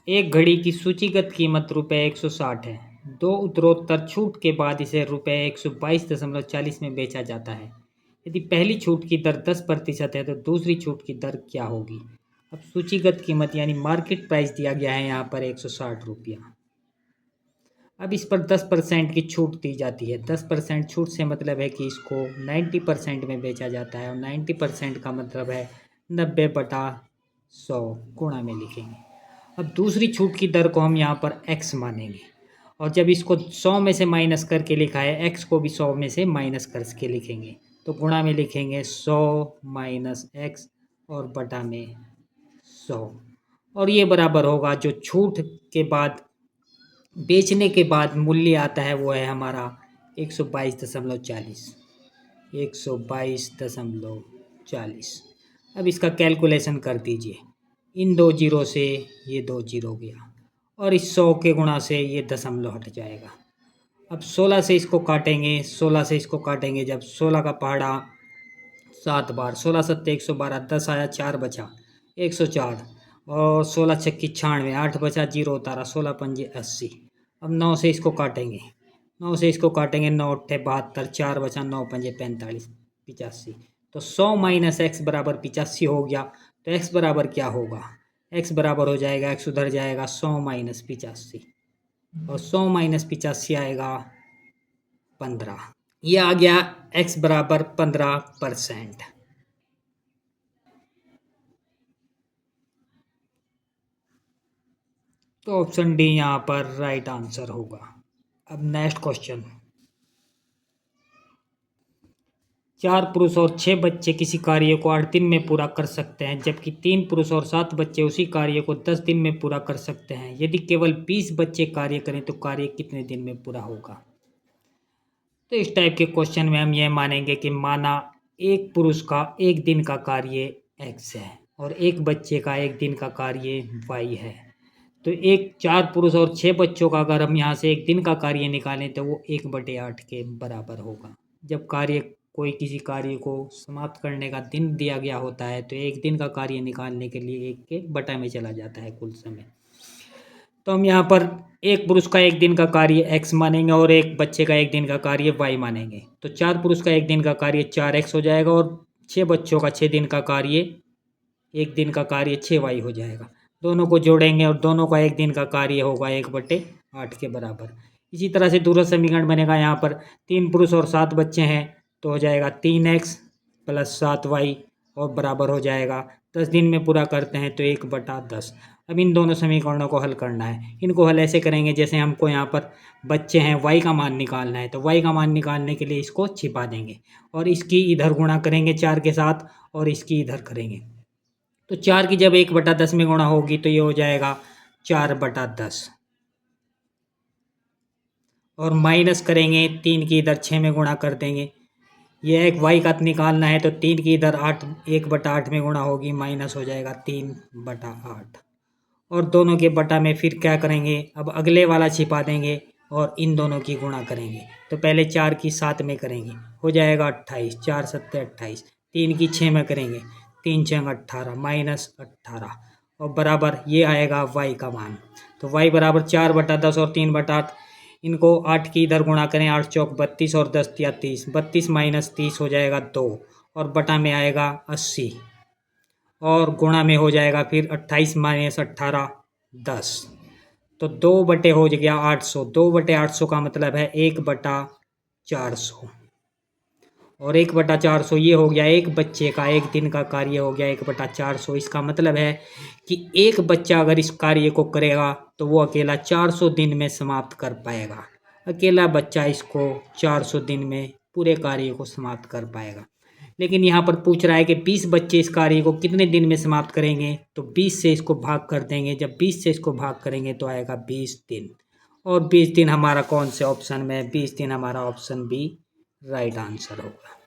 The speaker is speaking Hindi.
एक घड़ी की सूचीगत कीमत ₹160 है। 2 उत्तरोत्तर छूट के बाद इसे ₹122.40 में बेचा जाता है। यदि पहली छूट की दर 10% है तो दूसरी छूट की दर क्या होगी? अब सूचीगत कीमत यानी मार्केट प्राइस दिया गया है यहाँ पर ₹160। अब इस पर 10% की छूट दी जाती है। 10% छूट से मतलब है कि इसको 90% में बेचा जाता है और 90% का मतलब है 90/100 गुणा में लिखेंगे। अब दूसरी छूट की दर को हम यहाँ पर x मानेंगे और जब इसको 100 में से माइनस करके लिखा है, x को भी 100 में से माइनस करके लिखेंगे तो गुणा में लिखेंगे 100 माइनस x और बटा में 100 और ये बराबर होगा जो छूट के बाद बेचने के बाद मूल्य आता है वो है हमारा 122.40 122.40। अब इसका कैलकुलेशन कर दीजिए। इन 2 जीरो से ये 2 जीरो गया और इस 100 के गुणा से ये दशमलव हट जाएगा। अब 16 से इसको काटेंगे, 16 से इसको काटेंगे जब 16 का पहाड़ा 7 बार, 16 सत्ते 112, 10 आया 4 बचा 104 और 16 छक्की 96, 8 बचा 0 उतारा, 16 पंजे 80। अब 9 से इसको काटेंगे, 9 से इसको काटेंगे, 9 अट्ठे 72, 4 बचा 9 पंजे 45, 85। तो 100 माइनस एक्स बराबर 85 हो गया। तो एक्स बराबर क्या होगा? एक्स बराबर हो जाएगा, एक्स उधर जाएगा 100 माइनस 85 और 100 माइनस 85 आएगा 15। ये आ गया एक्स बराबर 15%। तो ऑप्शन डी यहाँ पर राइट आंसर होगा। अब नेक्स्ट क्वेश्चन। 4 पुरुष और 6 बच्चे किसी कार्य को 8 दिन में पूरा कर सकते हैं, जबकि 3 पुरुष और 7 बच्चे उसी कार्य को 10 दिन में पूरा कर सकते हैं। यदि केवल 20 बच्चे कार्य करें तो कार्य कितने दिन में पूरा होगा? तो इस टाइप के क्वेश्चन में हम यह मानेंगे कि माना एक पुरुष का एक दिन का कार्य x है और एक बच्चे का एक दिन का कार्य y है। तो 4 पुरुष और 6 बच्चों का अगर हम यहाँ से एक दिन का कार्य निकालें तो वो 1/8 के बराबर होगा। जब कोई किसी कार्य को समाप्त करने का दिन दिया गया होता है तो एक दिन का कार्य निकालने के लिए 1 के बटा में चला जाता है कुल समय। तो हम यहाँ पर एक पुरुष का एक दिन का कार्य x मानेंगे और एक बच्चे का एक दिन का कार्य y मानेंगे। तो 4 पुरुष का एक दिन का कार्य 4x हो जाएगा और 6 बच्चों का 6 दिन का कार्य एक दिन का कार्य 6y हो जाएगा। दोनों को जोड़ेंगे और दोनों का एक दिन का कार्य होगा 1/8 के बराबर। इसी तरह से दूसरा समीकरण बनेगा। यहाँ पर 3 पुरुष और 7 बच्चे हैं तो हो जाएगा 3x प्लस 7y और बराबर हो जाएगा 10 दिन में पूरा करते हैं तो 1/10। अब इन दोनों समीकरणों को हल करना है। इनको हल ऐसे करेंगे जैसे हमको यहाँ पर बच्चे हैं y का मान निकालना है, तो y का मान निकालने के लिए इसको छिपा देंगे और इसकी इधर गुणा करेंगे 4 के साथ और इसकी इधर करेंगे। तो 4 की जब 1/10 में गुणा होगी तो ये हो जाएगा 4/10 और माइनस करेंगे 3 की इधर 6 में गुणा कर देंगे। ये एक y का निकालना है तो 3 की इधर 1/8 में गुणा होगी, माइनस हो जाएगा 3/8 और दोनों के बटा में फिर क्या करेंगे, अब अगले वाला छिपा देंगे और इन दोनों की गुणा करेंगे। तो पहले 4 की 7 में करेंगे, हो जाएगा 28, 4 सत्ते 28, 3 की 6 में करेंगे, 3 6 18 माइनस 18 और बराबर ये आएगा y का मान। तो y बराबर 4/10 और 3/8। इनको 8 की इधर गुणा करें, 8 चौक 32 और 10 तिया 30, 32 माइनस 30 हो जाएगा 2 और बटा में आएगा 80 और गुणा में हो जाएगा फिर 28 माइनस 18 10। तो 2 बटे हो गया 800। 2/800 का मतलब है 1/400 और 1/400 ये हो गया एक बच्चे का एक दिन का कार्य हो गया 1/400। इसका मतलब है कि एक बच्चा अगर इस कार्य को करेगा तो वो अकेला 400 दिन में समाप्त कर पाएगा। अकेला बच्चा इसको 400 दिन में पूरे कार्य को समाप्त कर पाएगा। लेकिन यहाँ पर पूछ रहा है कि 20 बच्चे इस कार्य को कितने दिन में समाप्त करेंगे, तो 20 से इसको भाग कर देंगे। जब 20 से इसको भाग करेंगे तो आएगा 20 दिन और 20 दिन हमारा कौन से ऑप्शन में है? 20 दिन हमारा ऑप्शन बी राइट आंसर होगा।